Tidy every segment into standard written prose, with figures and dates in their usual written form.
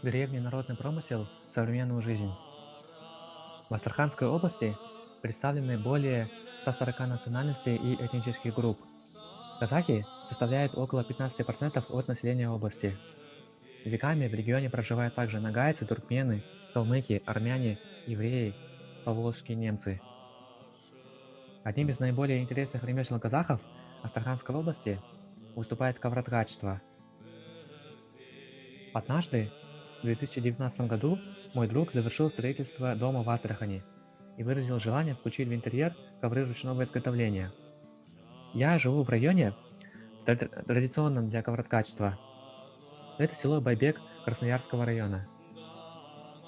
древний народный промысел в современную жизнь. В Астраханской области представлены более 140 национальностей и этнических групп. Казахи составляют около 15% от населения области. Веками в регионе проживают также нагайцы, туркмены, калмыки, армяне, евреи, поволжские немцы. Одним из наиболее интересных ремесел казахов Астраханской области выступает ковроткачество. Однажды, в 2019 году, мой друг завершил строительство дома в Астрахани и выразил желание включить в интерьер ковры ручного изготовления. Я живу в районе, традиционном для ковроткачества. Это село Байбек Красноярского района.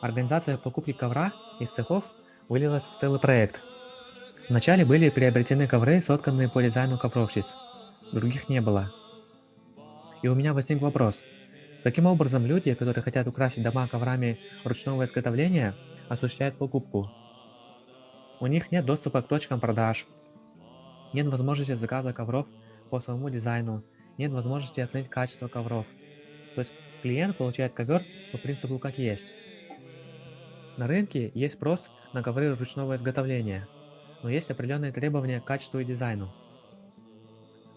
Организация покупки ковра из цехов вылилась в целый проект. Вначале были приобретены ковры, сотканные по дизайну ковровщиц. Других не было. И у меня возник вопрос. Каким образом люди, которые хотят украсить дома коврами ручного изготовления, осуществляют покупку? У них нет доступа к точкам продаж, нет возможности заказа ковров по своему дизайну, нет возможности оценить качество ковров. То есть клиент получает ковер по принципу как есть. На рынке есть спрос на ковры ручного изготовления, но есть определенные требования к качеству и дизайну.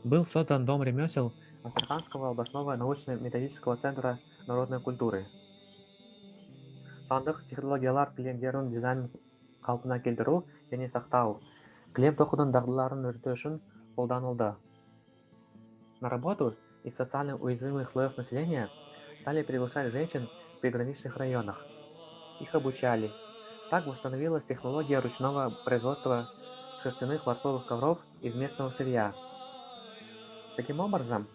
Был создан Дом ремесел Астраханского областного научно-методического центра народной культуры. Сандық технологиялар кілемдерін дизайнын қалпына келтіру және сақтау, кілем тоқудың дағдыларын өту үшін қолданылды. На работу из социально уязвимых слоев населения стали приглашать женщин в приграничных районах. Их обучали. Так восстановилась технология ручного производства шерстяных ворсовых ковров из местного сырья. Таким образом,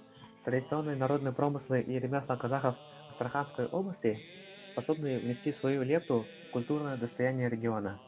традиционные народные промыслы и ремесла казахов Астраханской области способны внести свою лепту в культурное достояние региона.